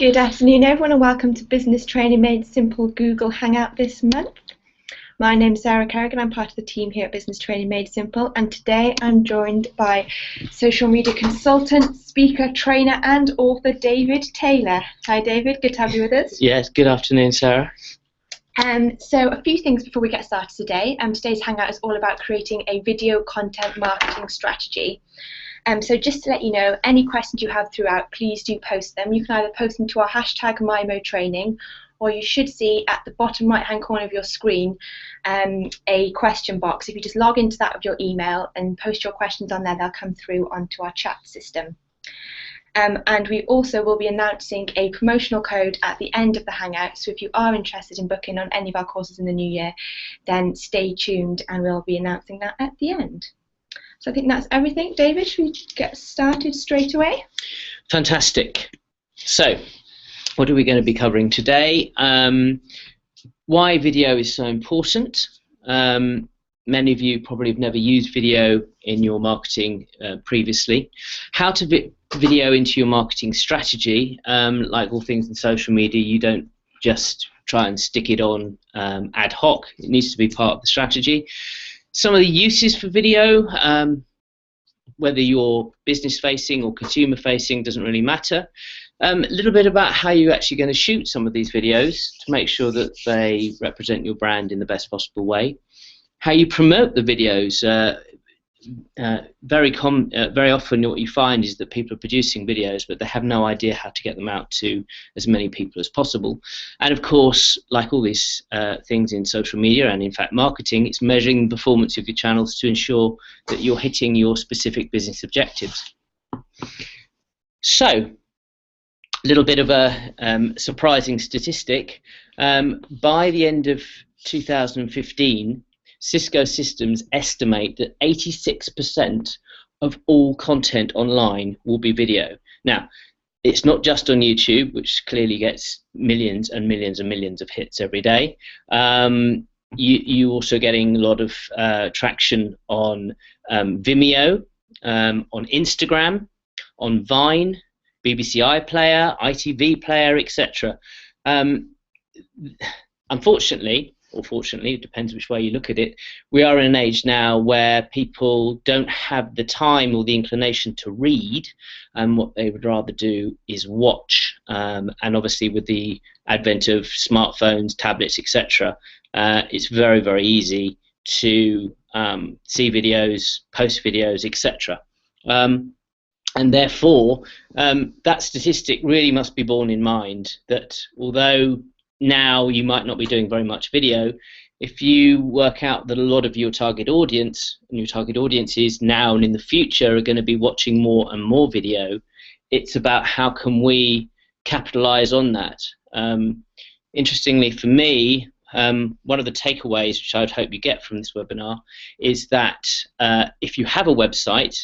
Good afternoon, everyone, and welcome to Business Training Made Simple Google Hangout this month. My name is Sarah Kerrigan. I'm part of the team here at Business Training Made Simple, and today I'm joined by social media consultant, speaker, trainer, and author David Taylor. Hi, David. Good to have you with us. Yes, good afternoon, Sarah. So a few things before we get started today. Today's Hangout is all about creating a video content marketing strategy. So just to let you know, any questions you have throughout, please do post them. You can either post them to our hashtag MyMoTraining, or you should see at the bottom right hand corner of your screen a question box. If you just log into that with your email and post your questions on there, they'll come through onto our chat system. And we also will be announcing a promotional code at the end of the Hangout, so if you are interested in booking on any of our courses in the new year, then stay tuned and we'll be announcing that at the end. So I think that's everything. David, should we get started straight away? Fantastic. So, what are we going to be covering today? Why video is so important. Many of you probably have never used video in your marketing previously. How to video into your marketing strategy. Like all things in social media, you don't just try and stick it on ad hoc. It needs to be part of the strategy. Some of the uses for video, whether you're business facing or consumer facing, doesn't really matter. A little bit about how you're actually going to shoot some of these videos to make sure that they represent your brand in the best possible way. How you promote the videos. Very often what you find is that people are producing videos but they have no idea how to get them out to as many people as possible. And of course, like all these things in social media and in fact marketing, it's measuring the performance of your channels to ensure that you're hitting your specific business objectives. So, a little bit of a surprising statistic. By the end of 2015, Cisco Systems estimate that 86% of all content online will be video. Now, it's not just on YouTube, which clearly gets millions and millions and millions of hits every day. You're also getting a lot of traction on Vimeo, on Instagram, on Vine, BBC iPlayer, ITV Player, etc. Unfortunately, or fortunately, it depends which way you look at it, we are in an age now where people don't have the time or the inclination to read, and what they would rather do is watch. And obviously with the advent of smartphones, tablets, etc., it's very, very easy to see videos, post videos, etc. And therefore, that statistic really must be borne in mind, that although now you might not be doing very much video, if you work out that a lot of your target audience and your target audiences now and in the future are going to be watching more and more video, it's about how can we capitalize on that. Interestingly for me, one of the takeaways which I would hope you get from this webinar is that if you have a website,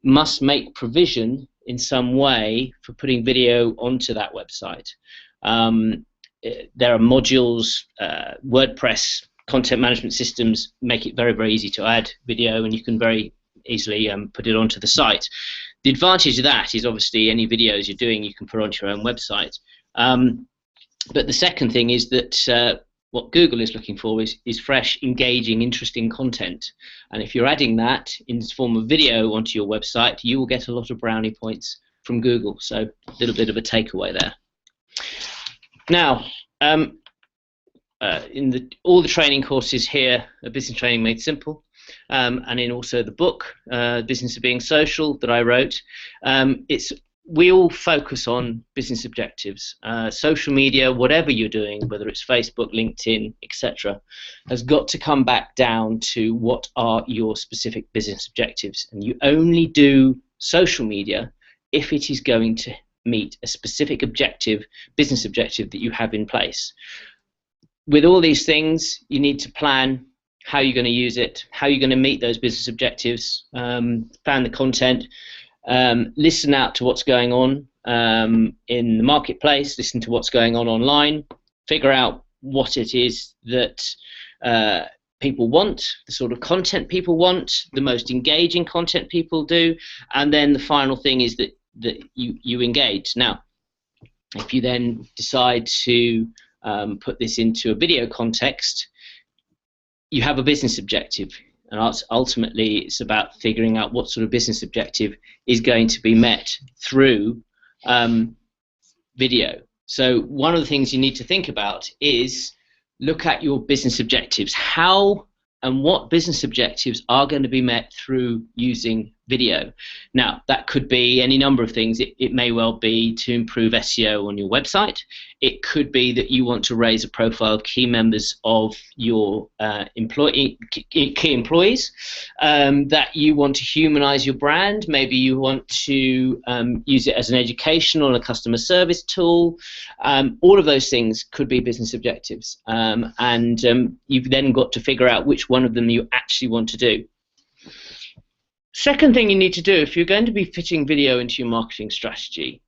must make provision in some way for putting video onto that website. There are modules, WordPress content management systems make it very, very easy to add video, and you can very easily put it onto the site. The advantage of that is obviously any videos you're doing you can put onto your own website. But the second thing is that what Google is looking for is fresh, engaging, interesting content. And if you're adding that in the form of video onto your website, you will get a lot of brownie points from Google. So a little bit of a takeaway there. Now, in all the training courses here at Business Training Made Simple, and in also the book, Business of Being Social, that I wrote, we all focus on business objectives. Social media, whatever you're doing, whether it's Facebook, LinkedIn, etc., has got to come back down to what are your specific business objectives. And you only do social media if it is going to meet a specific objective, business objective that you have in place. With all these things, you need to plan how you're going to use it, how you're going to meet those business objectives, plan the content, listen out to what's going on in the marketplace, listen to what's going on online, figure out what it is that people want, the sort of content people want, the most engaging content people do, and then the final thing is that you engage. Now, If you then decide to put this into a video context, you have a business objective, and ultimately it's about figuring out what sort of business objective is going to be met through video. So one of the things you need to think about is look at your business objectives. How and what business objectives are going to be met through using video? Now, that could be any number of things. It may well be to improve SEO on your website. It could be that you want to raise a profile of key members of your key employees, that you want to humanize your brand. Maybe you want to use it as an educational and a customer service tool. All of those things could be business objectives, and you've then got to figure out which one of them you actually want to do. Second thing you need to do if you're going to be fitting video into your marketing strategy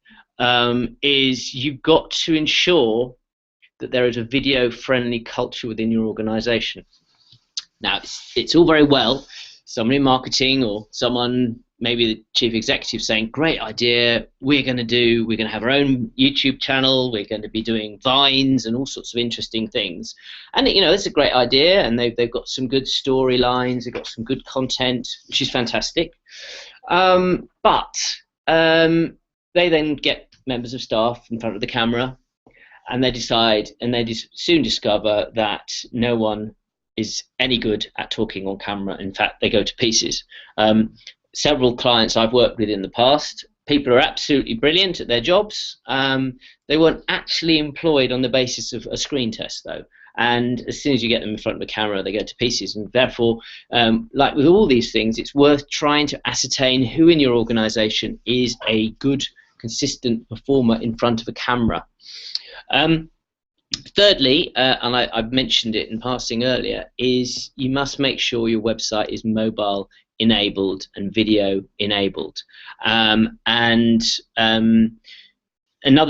is you've got to ensure that there is a video-friendly culture within your organization. Now, it's all very well someone in marketing or someone, maybe the chief executive, saying, great idea, we're going to have our own YouTube channel, we're going to be doing Vines and all sorts of interesting things. And it's a great idea, and they've got some good storylines, they've got some good content, which is fantastic. But they then get members of staff in front of the camera, and they soon discover that no one is any good at talking on camera. In fact, they go to pieces. Several clients I've worked with in the past, people are absolutely brilliant at their jobs. They weren't actually employed on the basis of a screen test, though. And as soon as you get them in front of the camera, they go to pieces. And therefore, like with all these things, it's worth trying to ascertain who in your organization is a good, consistent performer in front of a camera. Thirdly, and I've mentioned it in passing earlier, is you must make sure your website is mobile enabled and video enabled. Another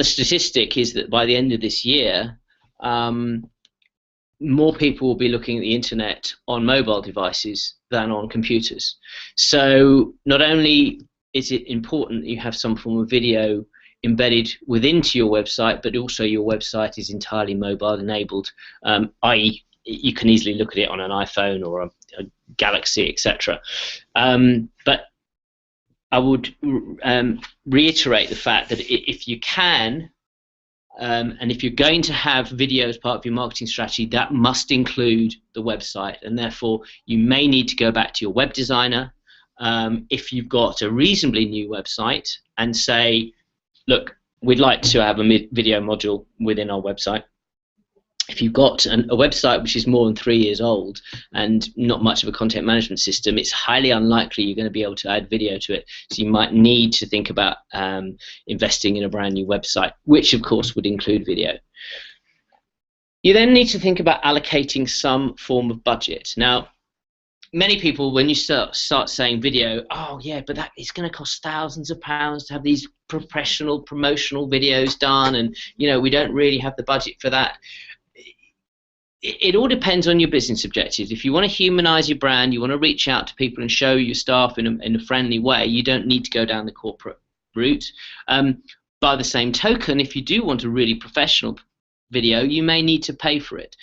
statistic is that by the end of this year, more people will be looking at the internet on mobile devices than on computers. So not only is it important that you have some form of video embedded within your website, but also your website is entirely mobile enabled, i.e. you can easily look at it on an iPhone or a Galaxy, etc. But I would reiterate the fact that if you can, and if you're going to have video as part of your marketing strategy, that must include the website, and therefore you may need to go back to your web designer if you've got a reasonably new website and say, look, we'd like to have a video module within our website. If you've got a website which is more than 3 years old and not much of a content management system, it's highly unlikely you're going to be able to add video to it. So you might need to think about investing in a brand new website, which of course would include video. You then need to think about allocating some form of budget. Now, many people, when you start saying video, oh yeah, but that is going to cost thousands of pounds to have these professional promotional videos done, and we don't really have the budget for that. It all depends on your business objectives. If you want to humanize your brand, you want to reach out to people and show your staff in a friendly way, you don't need to go down the corporate route. By the same token, if you do want a really professional video, you may need to pay for it.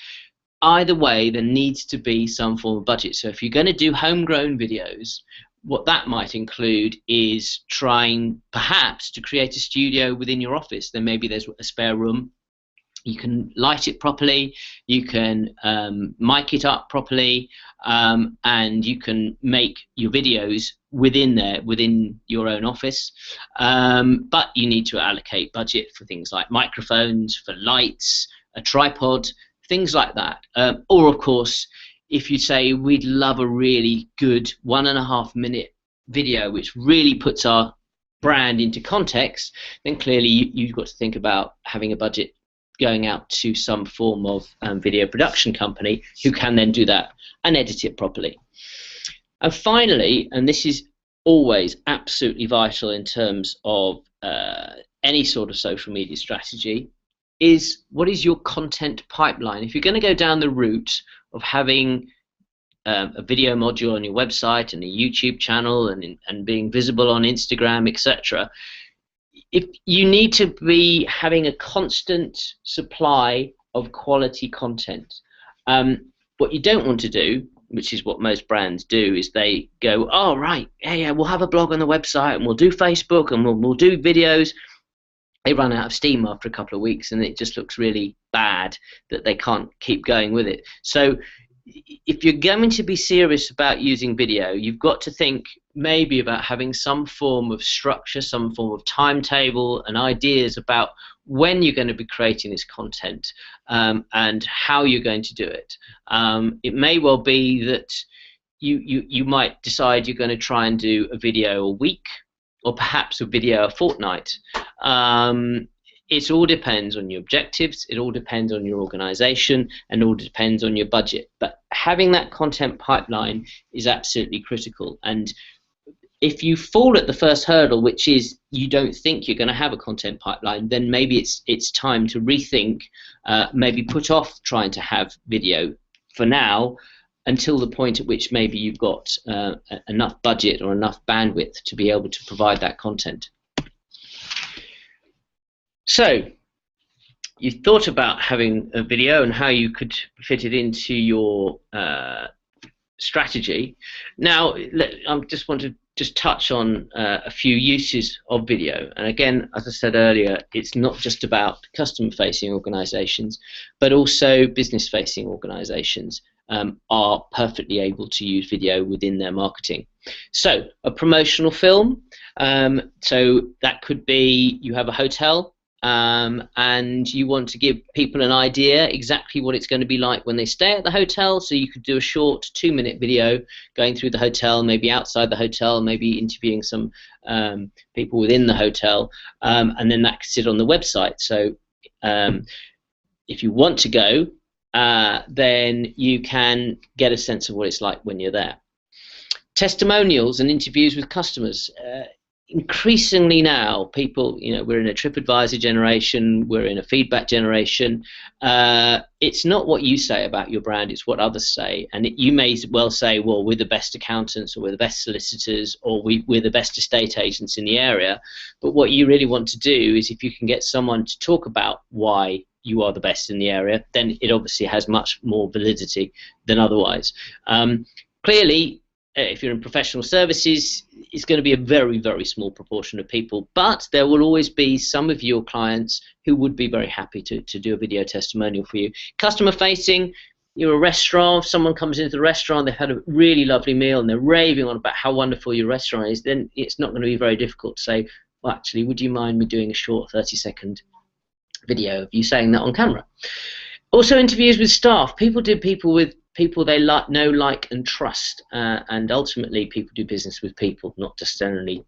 Either way, there needs to be some form of budget. So if you're going to do homegrown videos, what that might include is trying perhaps to create a studio within your office. Then maybe there's a spare room. You can light it properly, you can mic it up properly, and you can make your videos within your own office. But you need to allocate budget for things like microphones, for lights, a tripod, things like that. Or of course, if you say we'd love a really good 1.5 minute video which really puts our brand into context, then clearly you've got to think about having a budget going out to some form of video production company who can then do that and edit it properly. And finally, and this is always absolutely vital in terms of any sort of social media strategy, is what is your content pipeline? If you're going to go down the route of having a video module on your website and a YouTube channel and being visible on Instagram, etc., if you need to be having a constant supply of quality content. What you don't want to do, which is what most brands do, is they go, oh right, yeah, we'll have a blog on the website and we'll do Facebook and we'll do videos. They run out of steam after a couple of weeks and it just looks really bad that they can't keep going with it. So if you're going to be serious about using video, you've got to think maybe about having some form of structure, some form of timetable and ideas about when you're going to be creating this content and how you're going to do it. It may well be that you might decide you're going to try and do a video a week or perhaps a video a fortnight. It all depends on your objectives, it all depends on your organization, and it all depends on your budget. But having that content pipeline is absolutely critical. And if you fall at the first hurdle, which is you don't think you're going to have a content pipeline, then maybe it's time to rethink, maybe put off trying to have video for now until the point at which maybe you've got enough budget or enough bandwidth to be able to provide that content. So you've thought about having a video and how you could fit it into your strategy. Now I just want to touch on a few uses of video. And again, as I said earlier, it's not just about customer-facing organizations, but also business-facing organizations are perfectly able to use video within their marketing. So a promotional film, so that could be you have a hotel and you want to give people an idea exactly what it's going to be like when they stay at the hotel, so you could do a short 2-minute video going through the hotel, maybe outside the hotel, maybe interviewing some people within the hotel, and then that could sit on the website. So if you want to go, then you can get a sense of what it's like when you're there. Testimonials and interviews with customers. Increasingly now, people, we're in a TripAdvisor generation, we're in a feedback generation. It's not what you say about your brand, it's what others say. And you may well say, well, we're the best accountants, or we're the best solicitors, or we're the best estate agents in the area. But what you really want to do is, if you can get someone to talk about why you are the best in the area, then it obviously has much more validity than otherwise. Clearly, if you're in professional services, it's going to be a very, very small proportion of people, but there will always be some of your clients who would be very happy to do a video testimonial for you. Customer facing, you're a restaurant, someone comes into the restaurant, they've had a really lovely meal and they're raving on about how wonderful your restaurant is, then it's not going to be very difficult to say, well, actually, would you mind me doing a short 30-second video of you saying that on camera? Also, interviews with staff. People with people they know, like, and trust, and ultimately people do business with people, not just only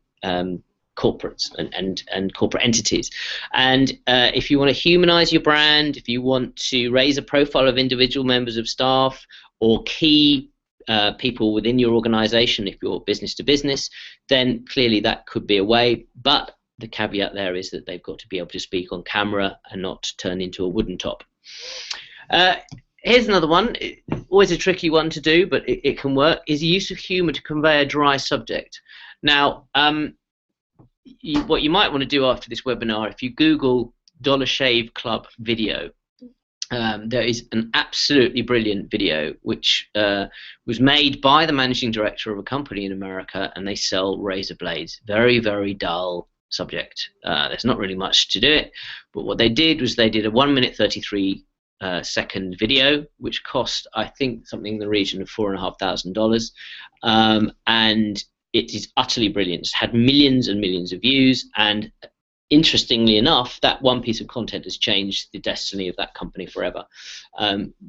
corporates and corporate entities. And if you want to humanize your brand, if you want to raise a profile of individual members of staff or key people within your organization, if you're business to business, then clearly that could be a way. But the caveat there is that they've got to be able to speak on camera and not turn into a wooden top. Here's another one, always a tricky one to do, but it can work, is the use of humor to convey a dry subject. Now, what you might want to do after this webinar, if you Google Dollar Shave Club video, there is an absolutely brilliant video which was made by the managing director of a company in America, and they sell razor blades. Very, very dull subject. There's not really much to do it, but what they did was they did a 1-minute 33-second video, which cost, I think, something in the region of $4,500, and it is utterly brilliant. It's had millions and millions of views, and interestingly enough, that one piece of content has changed the destiny of that company forever.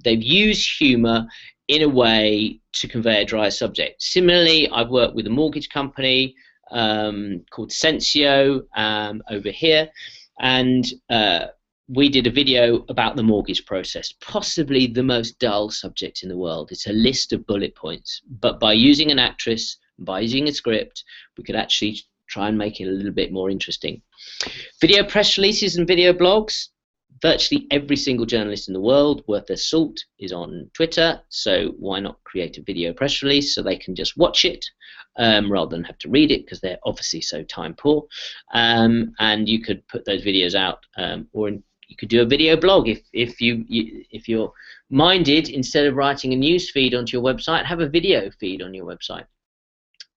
They've used humor in a way to convey a dry subject. Similarly, I've worked with a mortgage company called Sensio over here, and we did a video about the mortgage process, possibly the most dull subject in the world. It's a list of bullet points, but by using an actress, by using a script, we could actually try and make it a little bit more interesting. Video press releases and video blogs, Virtually every single journalist in the world worth their salt is on Twitter, so why not create a video press release so they can just watch it rather than have to read it, because they're obviously so time poor. And you could put those videos out, you could do a video blog if you're minded. Instead of writing a news feed onto your website, have a video feed on your website.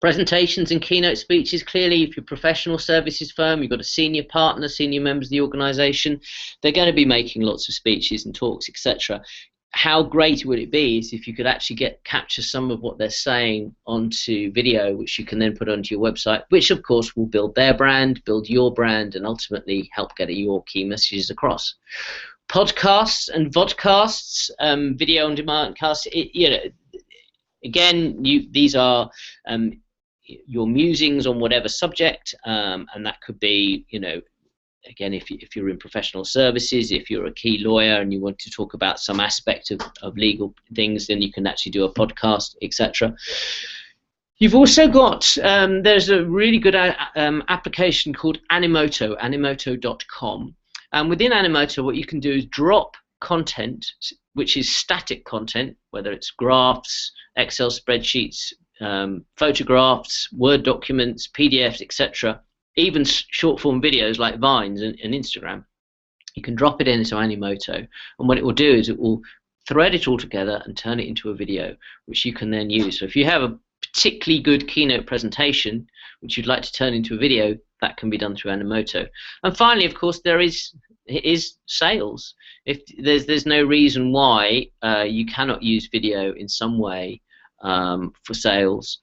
Presentations and keynote speeches, clearly if you're a professional services firm, you've got a senior partner, senior members of the organisation, they're going to be making lots of speeches and talks, etc. How great would it be is if you could actually capture some of what they're saying onto video, which you can then put onto your website, which of course will build their brand, build your brand, and ultimately help get your key messages across. Podcasts and vodcasts, video on demand casts, again, these are your musings on whatever subject, and that could be, again, if you're in professional services, if you're a key lawyer and you want to talk about some aspect of legal things, then you can actually do a podcast, etc. You've also got, there's a really good application called Animoto, animoto.com. And within Animoto, what you can do is drop content, which is static content, whether it's graphs, Excel spreadsheets, photographs, Word documents, PDFs, etc., even short form videos like Vines and Instagram. You can drop it into Animoto, and what it will do is it will thread it all together and turn it into a video, which you can then use. So if you have a particularly good keynote presentation which you'd like to turn into a video, that can be done through Animoto. And finally, of course, it is sales. If there's no reason why you cannot use video in some way for sales.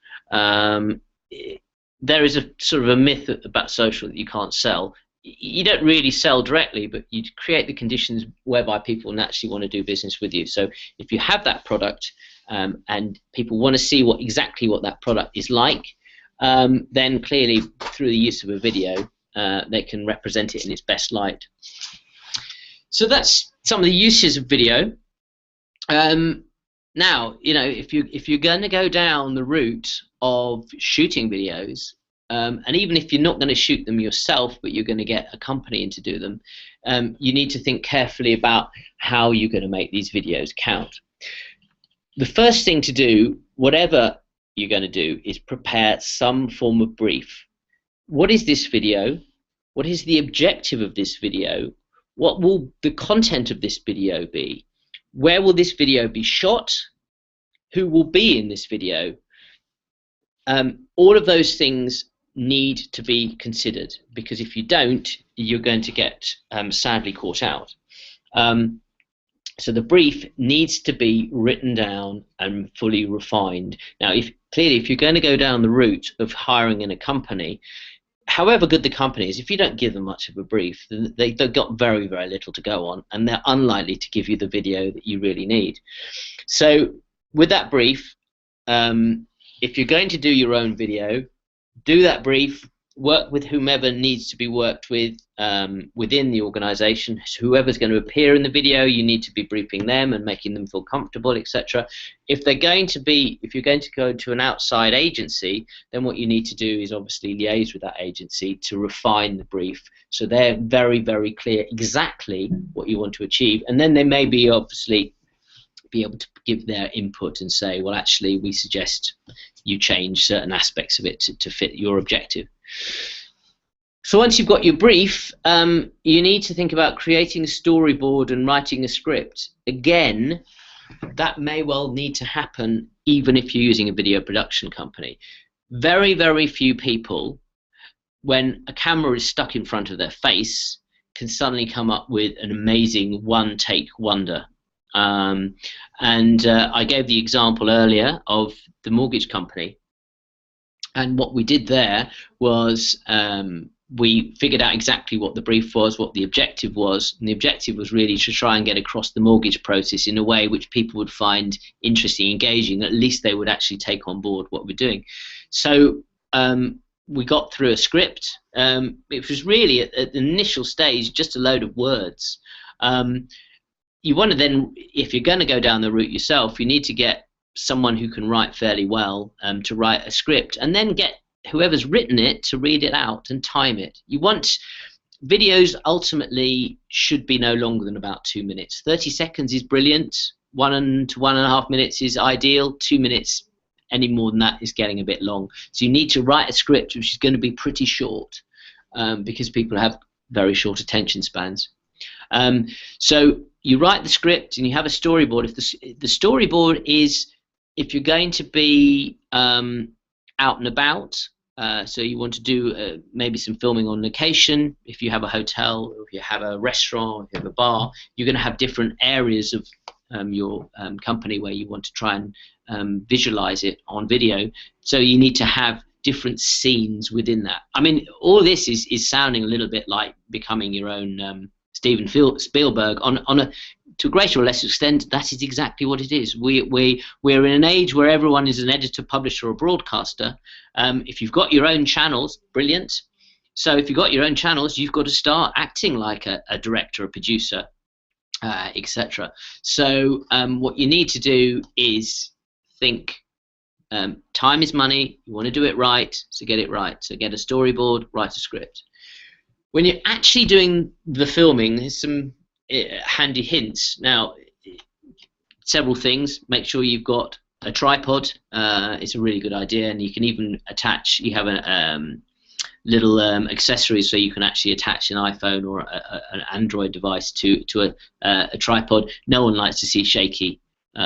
There is a sort of a myth about social that you can't sell. You don't really sell directly, but you create the conditions whereby people naturally want to do business with you. So if you have that product and people want to see exactly what that product is like, then clearly through the use of a video, they can represent it in its best light. So that's some of the uses of video. Now, if you're going to go down the route of shooting videos, and even if you're not going to shoot them yourself, but you're going to get a company in to do them, you need to think carefully about how you're going to make these videos count. The first thing to do, whatever you're going to do, is prepare some form of brief. What is this video? What is the objective of this video? What will the content of this video be? Where will this video be shot? Who will be in this video? All of those things need to be considered, because if you don't, you're going to get sadly caught out. So the brief needs to be written down and fully refined. Now, if you're going to go down the route of hiring in a company, however good the company is, if you don't give them much of a brief, then they've got very, very little to go on, and they're unlikely to give you the video that you really need. So with that brief, if you're going to do your own video, do that brief, work with whomever needs to be worked with within the organization. Whoever's going to appear in the video, you need to be briefing them and making them feel comfortable, etc. If you're going to go to an outside agency, then what you need to do is obviously liaise with that agency to refine the brief, so they're very, very clear exactly what you want to achieve, and then they may be obviously be able to give their input and say, well, actually, we suggest you change certain aspects of it to fit your objective. So once you've got your brief, you need to think about creating a storyboard and writing a script. Again, that may well need to happen even if you're using a video production company. Very, very few people, when a camera is stuck in front of their face, can suddenly come up with an amazing one-take wonder. I gave the example earlier of the mortgage company, and what we did there was we figured out exactly what the brief was, what the objective was, and the objective was really to try and get across the mortgage process in a way which people would find interesting, engaging, at least they would actually take on board what we're doing. So we got through a script. It was really at the initial stage just a load of words. You want to then, if you're going to go down the route yourself, you need to get someone who can write fairly well to write a script, and then get whoever's written it to read it out and time it. You want videos ultimately should be no longer than about 2 minutes. 30 seconds is brilliant. 1 to 1.5 minutes is ideal. 2 minutes, any more than that, is getting a bit long. So you need to write a script which is going to be pretty short, because people have very short attention spans. So you write the script and you have a storyboard. If the storyboard is, if you're going to be out and about, so you want to do maybe some filming on location. If you have a hotel, or if you have a restaurant, if you have a bar, you're going to have different areas of your company where you want to try and visualize it on video. So you need to have different scenes within that. I mean, all this is sounding a little bit like becoming your own Steven Spielberg. To a greater or less extent, that is exactly what it is. We're in an age where everyone is an editor, publisher, or broadcaster. If you've got your own channels, brilliant. So if you've got your own channels, you've got to start acting like a director, a producer, etc. So what you need to do is think, time is money. You want to do it right, so get it right. So get a storyboard, write a script. When you're actually doing the filming, there's some handy hints. Now, several things. Make sure you've got a tripod. It's a really good idea, and you can even attach. You have a little accessories, so you can actually attach an iPhone or an Android device to a tripod. No one likes to see shaky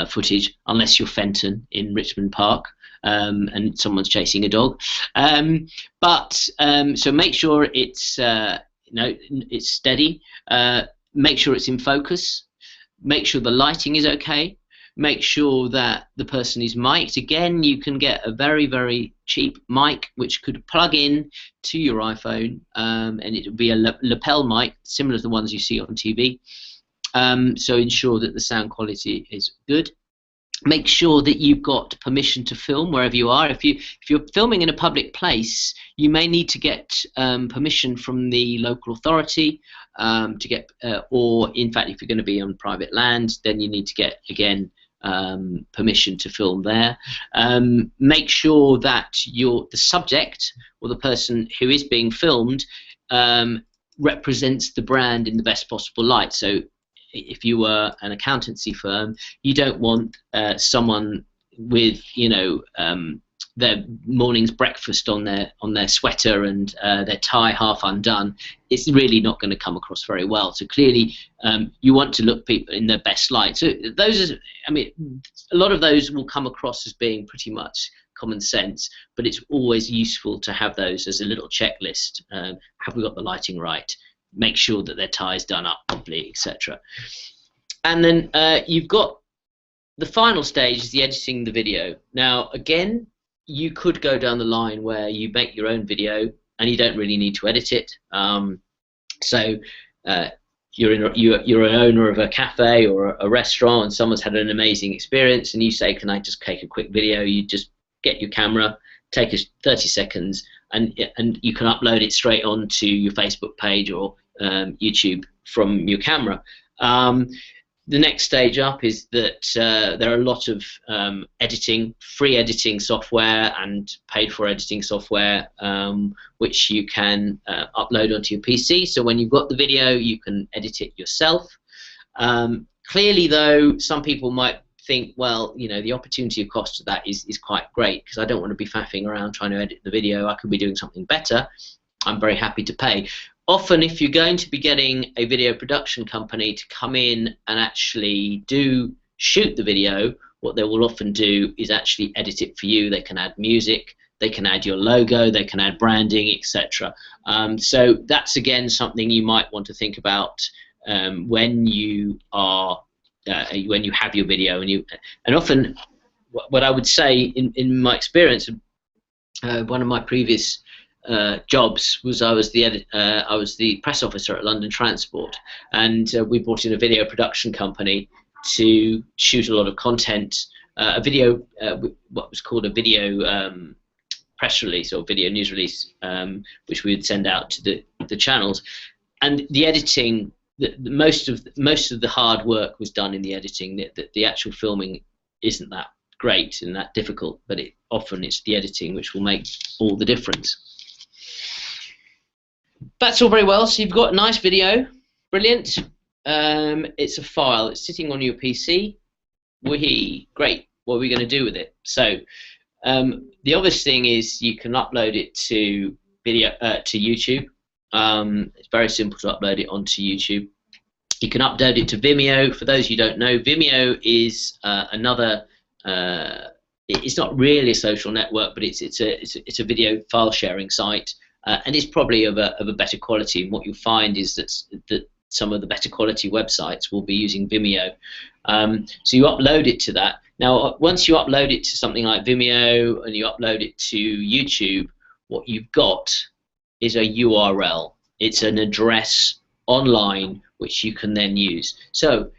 footage unless you're Fenton in Richmond Park and someone's chasing a dog. So make sure it's it's steady. Make sure it's in focus. Make sure the lighting is okay. Make sure that the person is mic'd. Again, you can get a very, very cheap mic which could plug in to your iPhone, and it would be a lapel mic similar to the ones you see on TV. So ensure that the sound quality is good. Make sure that you've got permission to film wherever you are. If you're filming in a public place, you may need to get permission from the local authority to get, or in fact, if you're going to be on private land, then you need to get, again, permission to film there. Make sure that the subject or the person who is being filmed represents the brand in the best possible light. So if you were an accountancy firm, you don't want someone with their morning's breakfast on their sweater and their tie half undone. It's really not going to come across very well. So clearly you want to look people in their best light. So those are, I mean, a lot of those will come across as being pretty much common sense, but it's always useful to have those as a little checklist. Have we got the lighting right? Make sure that their tie is done up properly, etc. And then you've got the final stage is the editing the video. Now, again, you could go down the line where you make your own video and you don't really need to edit it. You're an owner of a cafe or a restaurant, and someone's had an amazing experience, and you say, "Can I just take a quick video?" You just get your camera, take 30 seconds, and you can upload it straight onto your Facebook page or YouTube from your camera. The next stage up is that there are a lot of free editing software and paid-for editing software which you can upload onto your PC. So when you've got the video, you can edit it yourself. Clearly, though, some people might think, well, the opportunity cost of that is quite great, because I don't want to be faffing around trying to edit the video. I could be doing something better. I'm very happy to pay. Often, if you're going to be getting a video production company to come in and actually shoot the video, what they will often do is actually edit it for you. They can add music, they can add your logo, they can add branding, etc. So that's, again, something you might want to think about when you have your video. And often, what I would say in my experience, one of my previous jobs was I was the press officer at London Transport, and we brought in a video production company to shoot a lot of content, what was called a video press release or video news release, which we would send out to the channels. And the editing, most of the hard work was done in the editing. The actual filming isn't that great and that difficult, but often it's the editing which will make all the difference. That's all very well. So you've got a nice video, brilliant. It's a file. It's sitting on your PC. Great. What are we going to do with it? So the obvious thing is you can upload it to YouTube. It's very simple to upload it onto YouTube. You can upload it to Vimeo. For those you don't know, Vimeo is another. It's not really a social network, but it's a video file sharing site, and it's probably of a better quality. And what you'll find is that some of the better quality websites will be using Vimeo. So you upload it to that. Now, once you upload it to something like Vimeo and you upload it to YouTube, what you've got is a URL. It's an address online which you can then use. So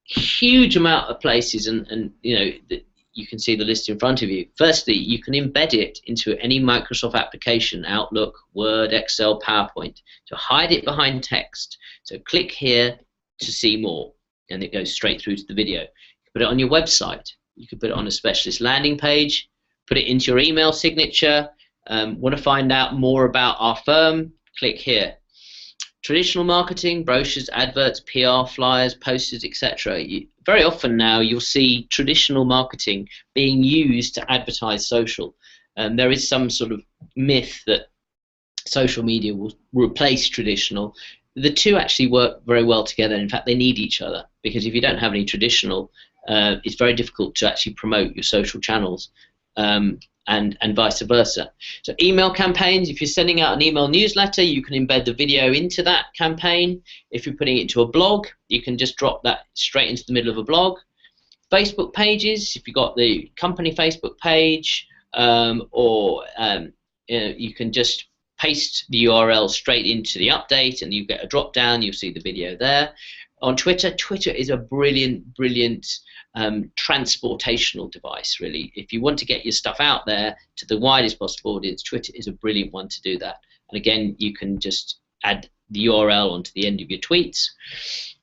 huge amount of places, and you know, you can see the list in front of you. Firstly, you can embed it into any Microsoft application, Outlook, Word, Excel, PowerPoint. So hide it behind text. So click here to see more, and it goes straight through to the video. You can put it on your website. You can put it on a specialist landing page, put it into your email signature. Want to find out more about our firm? Click here. Traditional marketing, brochures, adverts, PR, flyers, posters, etc. Very often now you'll see traditional marketing being used to advertise social. There is some sort of myth that social media will replace traditional. The two actually work very well together. In fact, they need each other, because if you don't have any traditional, it's very difficult to actually promote your social channels. And vice versa. So email campaigns, if you're sending out an email newsletter, you can embed the video into that campaign. If you're putting it into a blog, you can just drop that straight into the middle of a blog. Facebook pages, if you've got the company Facebook page, you can just paste the URL straight into the update and you get a drop down, you'll see the video there. On Twitter, Twitter is a brilliant transportational device, really. If you want to get your stuff out there to the widest possible audience, Twitter is a brilliant one to do that. And again, you can just add the URL onto the end of your tweets.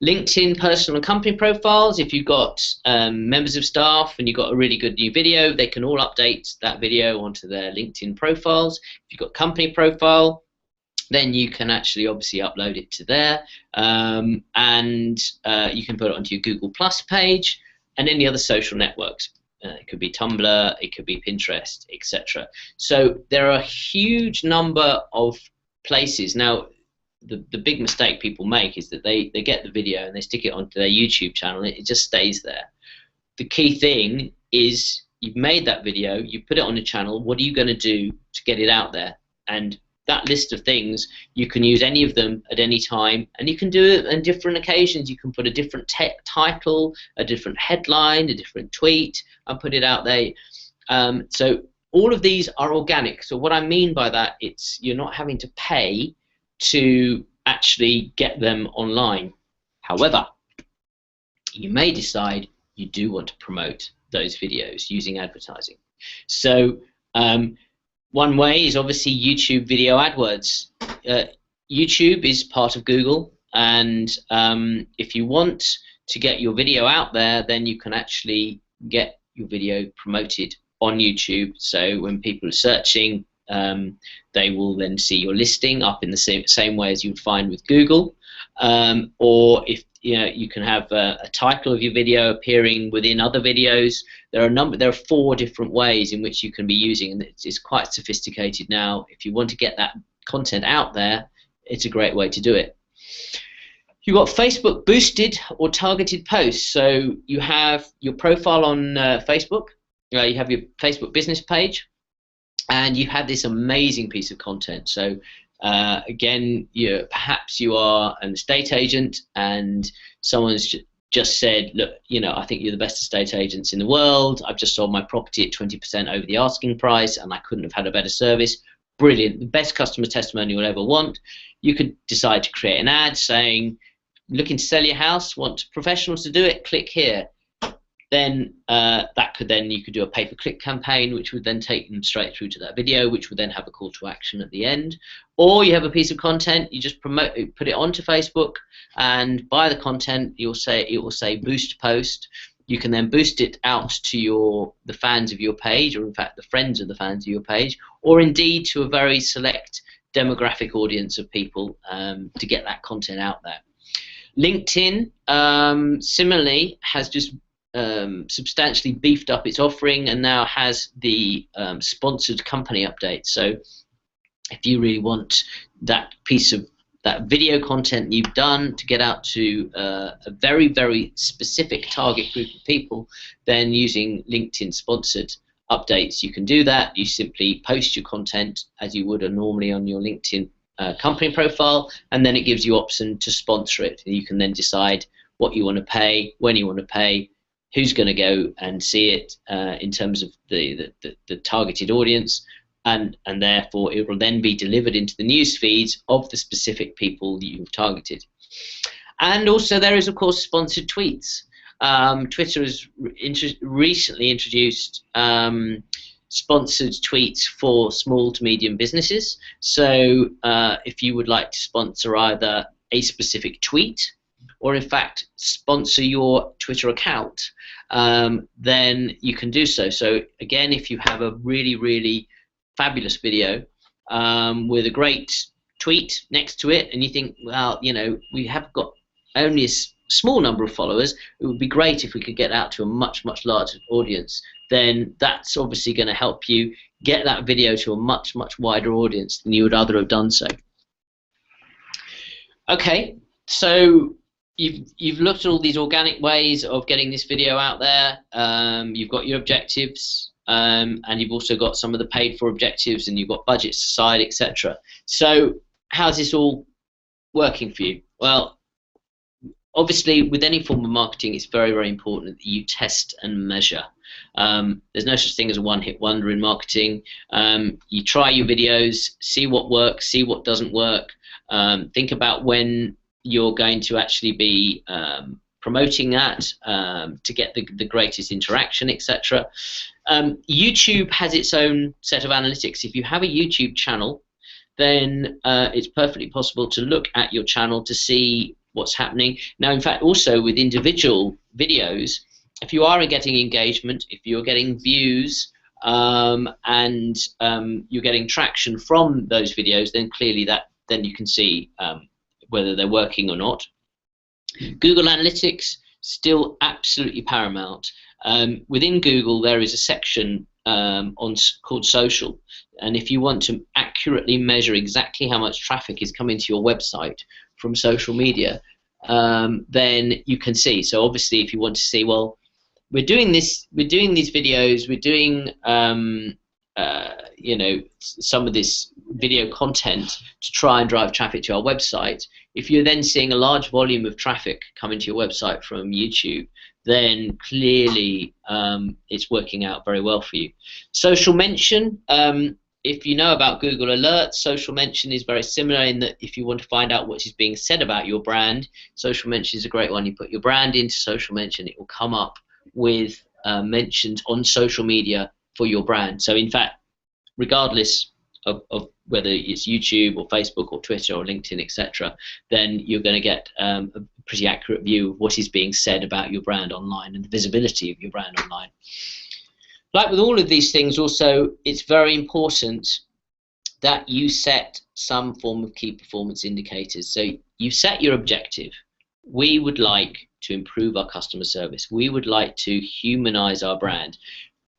LinkedIn personal and company profiles, if you've got members of staff and you've got a really good new video, they can all update that video onto their LinkedIn profiles. If you've got company profile, then you can actually obviously upload it to there, and you can put it onto your Google Plus page and any other social networks. It could be Tumblr, it could be Pinterest, etc. So there are a huge number of places. Now, the big mistake people make is that they get the video and they stick it onto their YouTube channel and it just stays there. The key thing is you've made that video, you put it on the channel, what are you going to do to get it out there? And that list of things, you can use any of them at any time, and you can do it on different occasions. You can put a different title, a different headline, a different tweet, and put it out there. So all of these are organic. So what I mean by that, it's you're not having to pay to actually get them online. However, you may decide you do want to promote those videos using advertising. So one way is obviously YouTube Video AdWords. YouTube is part of Google, and if you want to get your video out there, then you can actually get your video promoted on YouTube. So when people are searching, they will then see your listing up in the same way as you would find with Google. Or if you can have a title of your video appearing within other videos. There are 4 different ways in which you can be using, and it's quite sophisticated now. If you want to get that content out there, it's a great way to do it. You've got Facebook boosted or targeted posts. So you have your profile on Facebook, you have your Facebook business page, and you have this amazing piece of content. So again, perhaps you are an estate agent and someone's just said, look, I think you're the best estate agents in the world. I've just sold my property at 20% over the asking price and I couldn't have had a better service. Brilliant, the best customer testimony you'll ever want. You could decide to create an ad saying, looking to sell your house, want professionals to do it, click here. Then you could do a pay-per-click campaign, which would then take them straight through to that video, which would then have a call to action at the end. Or you have a piece of content, you just put it onto Facebook, and by the content, it will say boost post. You can then boost it out to the fans of your page, or in fact the friends of the fans of your page, or indeed to a very select demographic audience of people to get that content out there. LinkedIn similarly has just substantially beefed up its offering and now has the sponsored company updates. So if you really want that piece of that video content you've done to get out to a very, very specific target group of people, then using LinkedIn sponsored updates, you can do that. You simply post your content as you would normally on your LinkedIn company profile, and then it gives you option to sponsor it. You can then decide what you want to pay, when you want to pay, who's going to go and see it in terms of the targeted audience. And therefore it will then be delivered into the news feeds of the specific people that you've targeted. And also there is, of course, sponsored tweets. Twitter has recently introduced sponsored tweets for small to medium businesses. So if you would like to sponsor either a specific tweet or in fact sponsor your Twitter account, then you can do so. So again, if you have a really, really fabulous video with a great tweet next to it, and you think, well, you know, we have got only a small number of followers, it would be great if we could get out to a much, much larger audience, then that's obviously going to help you get that video to a much, much wider audience than you would other have done so. Okay, so you've looked at all these organic ways of getting this video out there. You've got your objectives. And you've also got some of the paid for objectives, and you've got budgets aside, etc. So how's this all working for you? Well, obviously with any form of marketing, it's very, very important that you test and measure. There's no such thing as a one-hit wonder in marketing. You try your videos, see what works, see what doesn't work. Think about when you're going to actually be promoting that to get the greatest interaction, etc. YouTube has its own set of analytics. If you have a YouTube channel, then it's perfectly possible to look at your channel to see what's happening. Now, in fact, also with individual videos, if you are getting engagement, if you're getting views, and you're getting traction from those videos, then clearly then you can see whether they're working or not. Google Analytics, still absolutely paramount. Within Google, there is a section called social, and if you want to accurately measure exactly how much traffic is coming to your website from social media, then you can see. So obviously, if you want to see, well, we're doing these videos, we're doing you know, some of this video content to try and drive traffic to our website. If you're then seeing a large volume of traffic coming to your website from YouTube, then clearly it's working out very well for you. Social mention, if you know about Google Alerts, social mention is very similar in that if you want to find out what is being said about your brand, social mention is a great one. You put your brand into social mention, it will come up with mentions on social media for your brand. So in fact, regardless of whether it's YouTube or Facebook or Twitter or LinkedIn, etc., then you're going to get a pretty accurate view of what is being said about your brand online and the visibility of your brand online. Like with all of these things also, it's very important that you set some form of key performance indicators. So you set your objective. We would like to improve our customer service. We would like to humanize our brand.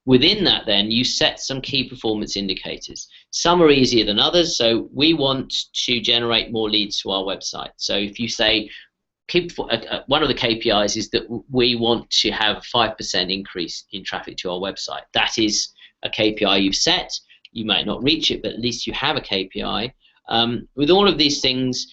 Within that, then, you set some key performance indicators. Some are easier than others, so we want to generate more leads to our website. So if you say, one of the KPIs is that we want to have a 5% increase in traffic to our website. That is a KPI you've set. You might not reach it, but at least you have a KPI. With all of these things,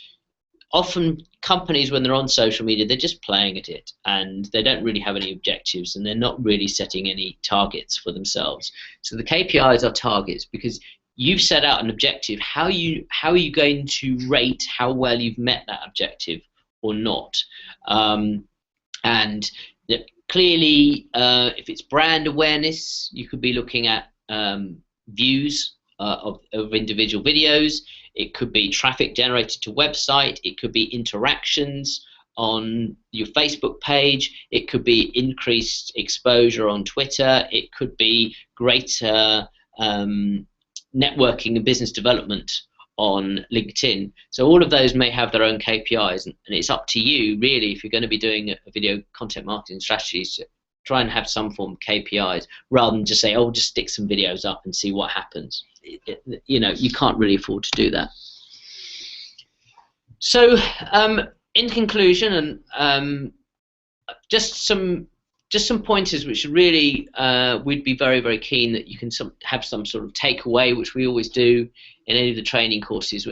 often companies, when they're on social media, they're just playing at it, and they don't really have any objectives, and they're not really setting any targets for themselves. So the KPIs are targets, because you've set out an objective. How are you going to rate how well you've met that objective or not? And clearly, if it's brand awareness, you could be looking at views of individual videos. It could be traffic generated to website. It could be interactions on your Facebook page. It could be increased exposure on Twitter. It could be greater networking and business development on LinkedIn. So all of those may have their own KPIs, and it's up to you really, if you're going to be doing a video content marketing strategy, to try and have some form of KPIs rather than just say, oh, just stick some videos up and see what happens. You know, you can't really afford to do that. So in conclusion, and just some pointers which really we'd be very, very keen that you can have some sort of takeaway, which we always do in any of the training courses.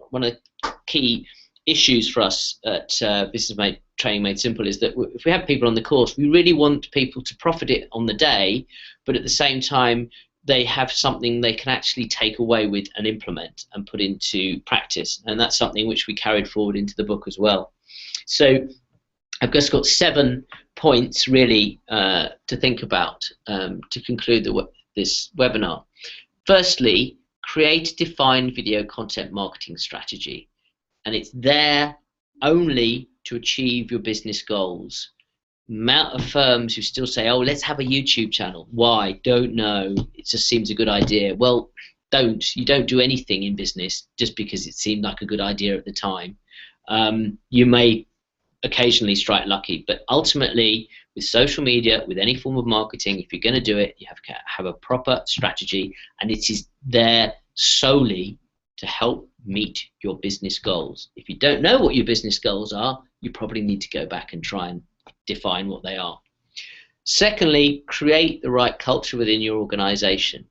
One of the key issues for us at Business Training Made Simple is that if we have people on the course, we really want people to profit it on the day, but at the same time they have something they can actually take away with and implement and put into practice, and that's something which we carried forward into the book as well. So I've just got 7 points really to think about to conclude this webinar. Firstly, create a defined video content marketing strategy, and it's there only to achieve your business goals. Amount of firms who still say, oh, let's have a YouTube channel. Why? Don't know. It just seems a good idea. Well, you don't do anything in business just because it seemed like a good idea at the time. You may occasionally strike lucky, but ultimately with social media, with any form of marketing, if you're going to do it, you have to have a proper strategy, and it is there solely to help meet your business goals. If you don't know what your business goals are, you probably need to go back and try and define what they are. Secondly, create the right culture within your organization.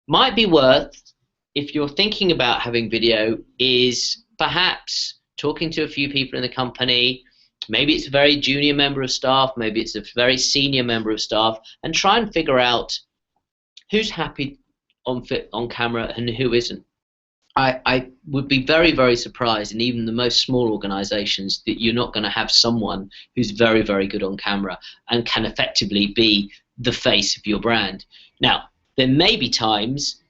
Might be worth, if you're thinking about having video, is perhaps talking to a few people in the company. Maybe it's a very junior member of staff, maybe it's a very senior member of staff, and try and figure out who's happy on camera and who isn't. I would be very, very surprised in even the most small organizations that you're not going to have someone who's very, very good on camera and can effectively be the face of your brand. Now, there may be times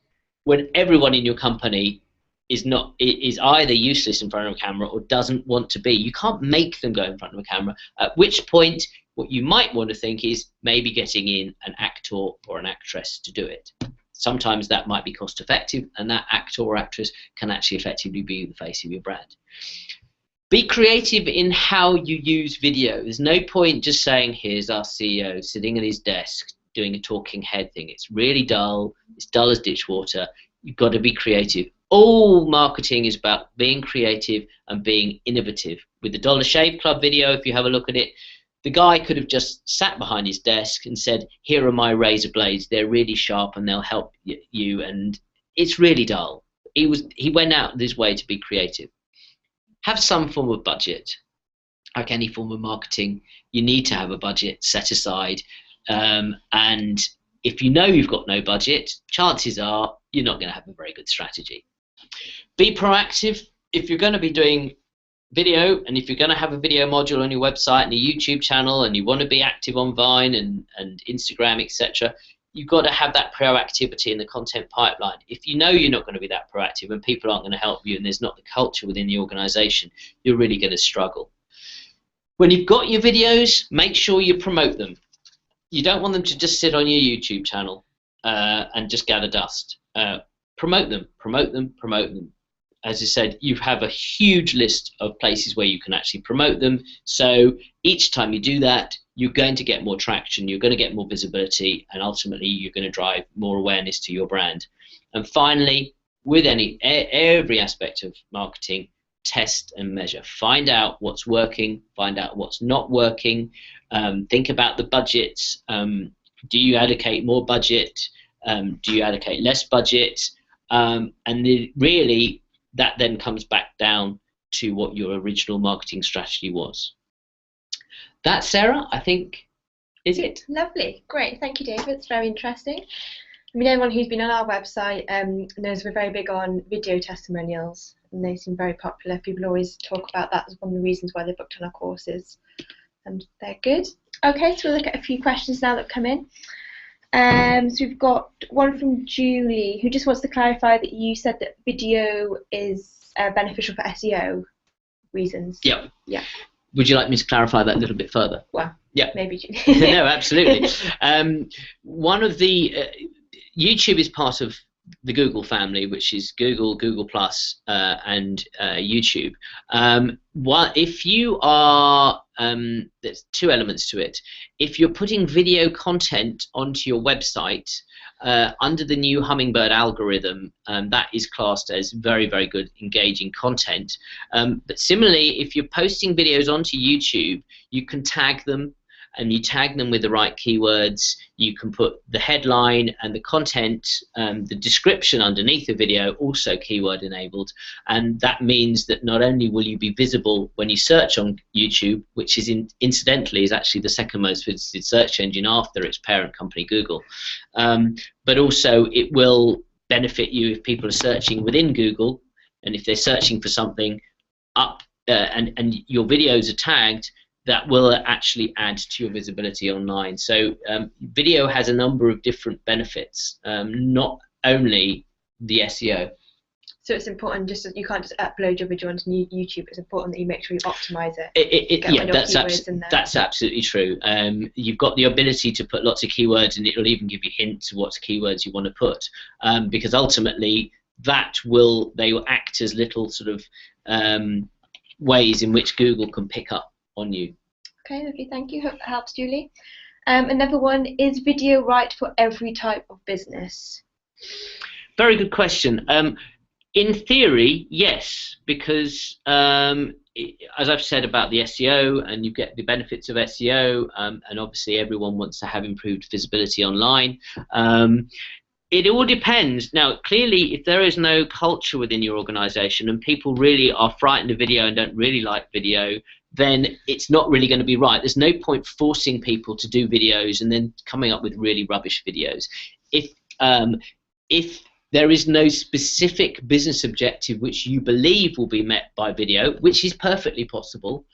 when everyone in your company is either useless in front of a camera or doesn't want to be. You can't make them go in front of a camera, at which point what you might want to think is maybe getting in an actor or an actress to do it. Sometimes that might be cost effective, and that actor or actress can actually effectively be the face of your brand. Be creative in how you use video. There's no point just saying, here's our CEO sitting at his desk doing a talking head thing. It's really dull. It's dull as ditch water. You've got to be creative. All marketing is about being creative and being innovative. With the Dollar Shave Club video, if you have a look at it, the guy could have just sat behind his desk and said, here are my razor blades, they're really sharp and they'll help you, and it's really dull. He went out of his way to be creative. Have some form of budget. Like any form of marketing, you need to have a budget set aside, and if you know you've got no budget, chances are you're not going to have a very good strategy. Be proactive. If you're going to be doing video, and if you're going to have a video module on your website and a YouTube channel, and you want to be active on Vine and Instagram, etc., you've got to have that proactivity in the content pipeline. If you know you're not going to be that proactive and people aren't going to help you and there's not the culture within the organization, you're really going to struggle. When you've got your videos, make sure you promote them. You don't want them to just sit on your YouTube channel and just gather dust. Promote them, promote them, promote them. As I said, you have a huge list of places where you can actually promote them. So each time you do that, you're going to get more traction, you're going to get more visibility, and ultimately you're going to drive more awareness to your brand. And finally, with every aspect of marketing, test and measure. Find out what's working, find out what's not working. Think about the budgets. Do you allocate more budget? Do you allocate less budget? And really, that then comes back down to what your original marketing strategy was. That, Sarah, I think, is it. Lovely. Great. Thank you, David. It's very interesting. I mean, anyone who's been on our website knows we're very big on video testimonials, and they seem very popular. People always talk about that as one of the reasons why they booked on our courses, and they're good. Okay, so we'll look at a few questions now that come in. So we've got one from Julie, who just wants to clarify that you said that video is beneficial for SEO reasons. Yeah. Yeah. Would you like me to clarify that a little bit further? Well, yeah. Maybe, Julie. No, absolutely. One of the YouTube is part of the Google family, which is Google, Google Plus, and YouTube. If you are, there's two elements to it. If you're putting video content onto your website under the new Hummingbird algorithm, that is classed as very, very good engaging content. But similarly, if you're posting videos onto YouTube, you can tag them, and you tag them with the right keywords. You can put the headline and the content, the description underneath the video, also keyword enabled, and that means that not only will you be visible when you search on YouTube, which is incidentally is actually the second most visited search engine after its parent company Google, but also it will benefit you if people are searching within Google, and if they're searching for something up and your videos are tagged, that will actually add to your visibility online. So video has a number of different benefits, not only the SEO. So it's important, just you can't just upload your video onto YouTube. It's important that you make sure you optimize it. Yeah, that's absolutely true. You've got the ability to put lots of keywords, and it'll even give you hints of what keywords you want to put, because ultimately they will act as little sort of ways in which Google can pick up on you. Okay, thank you. Hope that helps, Julie. Another one, is video right for every type of business? Very good question. In theory, yes, because as I've said about the SEO, and you get the benefits of SEO, and obviously everyone wants to have improved visibility online. It all depends. Now, clearly, if there is no culture within your organization and people really are frightened of video and don't really like video, then it's not really going to be right. There's no point forcing people to do videos and then coming up with really rubbish videos. If there is no specific business objective which you believe will be met by video, which is perfectly possible,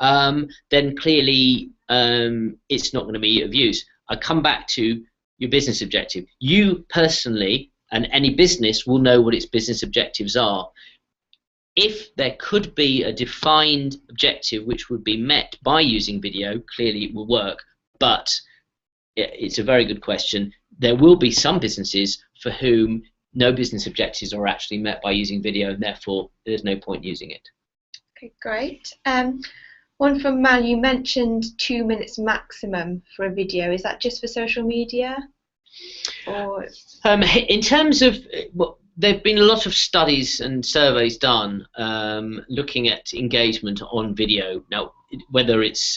then clearly it's not going to be of use. I come back to your business objective. You personally and any business will know what its business objectives are. If there could be a defined objective which would be met by using video, clearly it will work, but it's a very good question. There will be some businesses for whom no business objectives are actually met by using video, and therefore there's no point using it. Okay, great. One from Mal, you mentioned 2 minutes maximum for a video. Is that just for social media? Or in terms of there have been a lot of studies and surveys done looking at engagement on video. Now, whether it's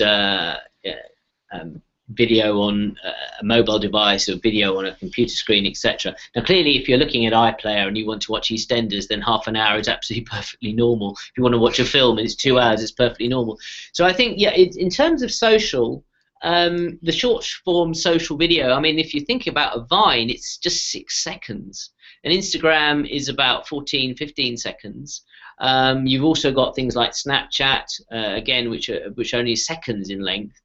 video on a mobile device or video on a computer screen, etc. Now, clearly, if you're looking at iPlayer and you want to watch EastEnders, then half an hour is absolutely perfectly normal. If you want to watch a film and it's 2 hours, it's perfectly normal. So I think, yeah, in terms of social, the short form social video, I mean, if you think about a Vine, it's just 6 seconds. And Instagram is about 14, 15 seconds. You've also got things like Snapchat, again, which are only seconds in length.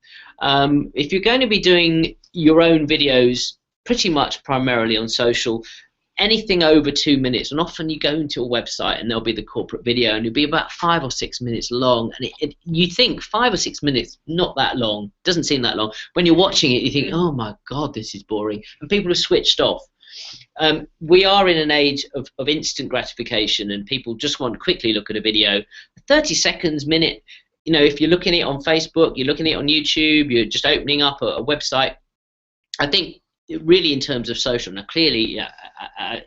If you're going to be doing your own videos pretty much primarily on social, anything over 2 minutes, and often you go into a website and there'll be the corporate video and it'll be about 5 or 6 minutes long, and you think 5 or 6 minutes, not that long, doesn't seem that long. When you're watching it, you think, oh my God, this is boring, and people have switched off. We are in an age of instant gratification, and people just want to quickly look at a video. 30 seconds, minute, you know, if you're looking at it on Facebook, you're looking at it on YouTube, you're just opening up a website. I think really in terms of social, now clearly,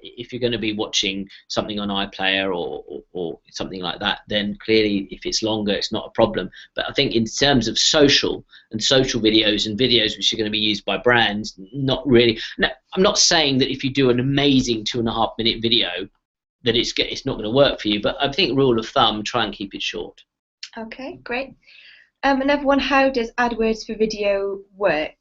if you're going to be watching something on iPlayer or something like that, then clearly if it's longer, it's not a problem. But I think in terms of social and social videos and videos which are going to be used by brands, not really. Now, I'm not saying that if you do an amazing 2.5 minute video that it's not going to work for you, but I think rule of thumb, try and keep it short. Okay, great. Another one, how does AdWords for video work?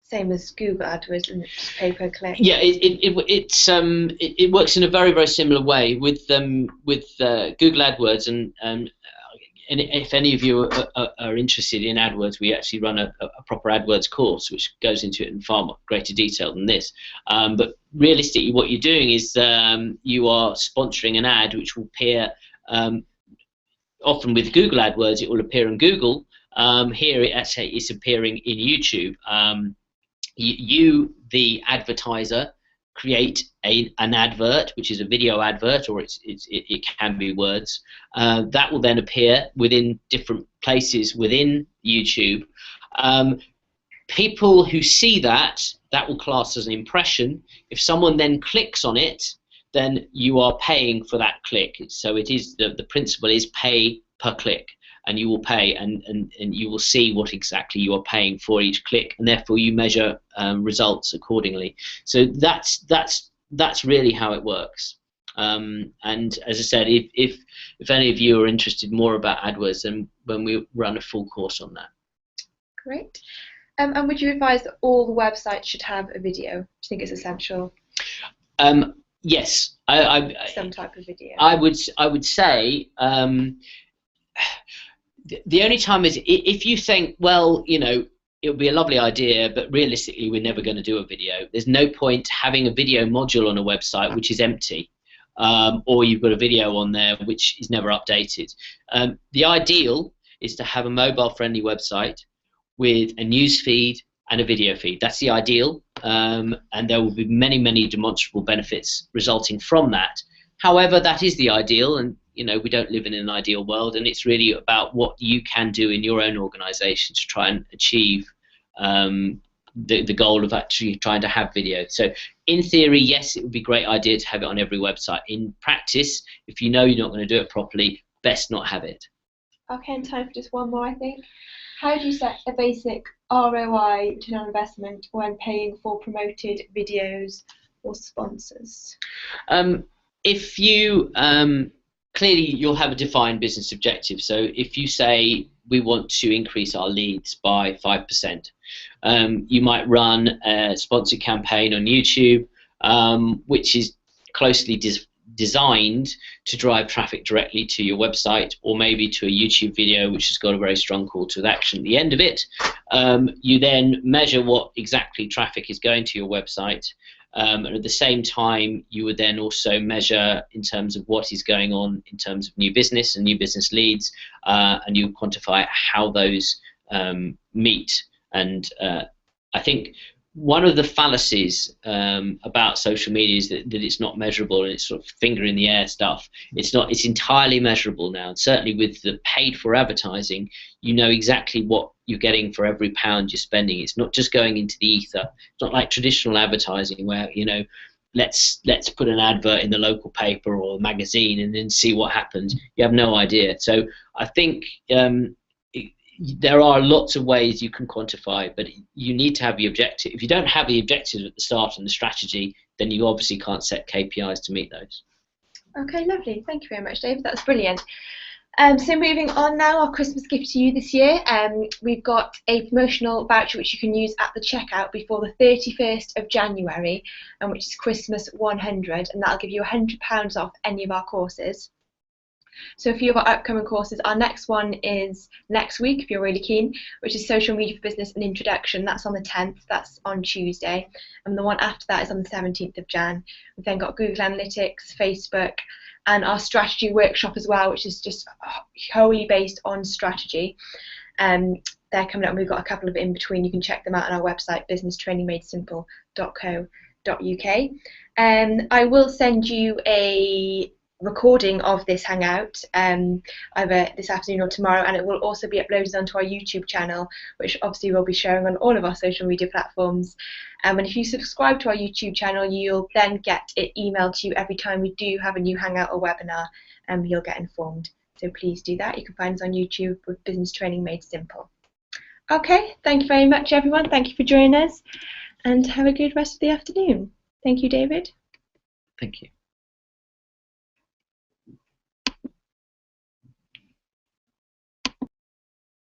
Same as Google AdWords, and it's pay per click. Yeah, it works in a very, very similar way with Google AdWords, and if any of you are interested in AdWords, we actually run a proper AdWords course which goes into it in far more greater detail than this. But realistically, what you're doing is you are sponsoring an ad which will appear. Often with Google AdWords, it will appear in Google. Here, it's appearing in YouTube. You, the advertiser, create an advert, which is a video advert, or it can be words. That will then appear within different places within YouTube. People who see that will class as an impression. If someone then clicks on it, then you are paying for that click. So it is the principle is pay per click, and you will pay, and you will see what exactly you are paying for each click, and therefore you measure results accordingly. So that's really how it works. And as I said, if any of you are interested more about AdWords, then when we run a full course on that. Great. And would you advise that all the websites should have a video? Do you think it's essential? Yes, some type of video. I would say the only time is if you think, well, you know, it would be a lovely idea, but realistically we're never going to do a video. There's no point having a video module on a website which is empty, or you've got a video on there which is never updated. The ideal is to have a mobile-friendly website with a news feed and a video feed. That's the ideal, and there will be many demonstrable benefits resulting from that. However, that is the ideal, and you know, we don't live in an ideal world, and it's really about what you can do in your own organization to try and achieve the goal of actually trying to have video. So in theory, yes, it would be a great idea to have it on every website. In practice, if you know you're not going to do it properly, best not have it. Okay, and time for just one more, I think. How do you set a basic ROI, return on investment, when paying for promoted videos or sponsors? If you clearly you'll have a defined business objective. So if you say we want to increase our leads by 5%, you might run a sponsored campaign on YouTube, which is closely designed to drive traffic directly to your website, or maybe to a YouTube video which has got a very strong call to action at the end of it. You then measure what exactly traffic is going to your website, and at the same time you would then also measure in terms of what is going on in terms of new business and new business leads, and you quantify how those meet. And I think one of the fallacies about social media is that it's not measurable, and it's sort of finger in the air stuff. It's not. It's entirely measurable now. And certainly with the paid for advertising, you know exactly what you're getting for every pound you're spending. It's not just going into the ether. It's not like traditional advertising where, you know, let's put an advert in the local paper or magazine and then see what happens. You have no idea. So I think there are lots of ways you can quantify, but you need to have the objective. If you don't have the objective at the start and the strategy, then you obviously can't set KPIs to meet those. Okay, lovely. Thank you very much, David. That's brilliant. So moving on now, our Christmas gift to you this year. We've got a promotional voucher which you can use at the checkout before the 31st of January, which is Christmas 100, and that'll give you £100 off any of our courses. So a few of our upcoming courses, our next one is next week, if you're really keen, which is Social Media for Business and Introduction. That's on the 10th, that's on Tuesday. And the one after that is on the 17th of Jan. We've then got Google Analytics, Facebook, and our strategy workshop as well, which is just wholly based on strategy. They're coming up, and we've got a couple of in between. You can check them out on our website, businesstrainingmadesimple.co.uk. I will send you a recording of this hangout either this afternoon or tomorrow, and it will also be uploaded onto our YouTube channel, which obviously we'll be sharing on all of our social media platforms. And if you subscribe to our YouTube channel, you'll then get it emailed to you every time we do have a new hangout or webinar, and you'll get informed. So please do that. You can find us on YouTube with Business Training Made Simple. Okay, thank you very much, everyone. Thank you for joining us, and have a good rest of the afternoon. Thank you, David. Thank you.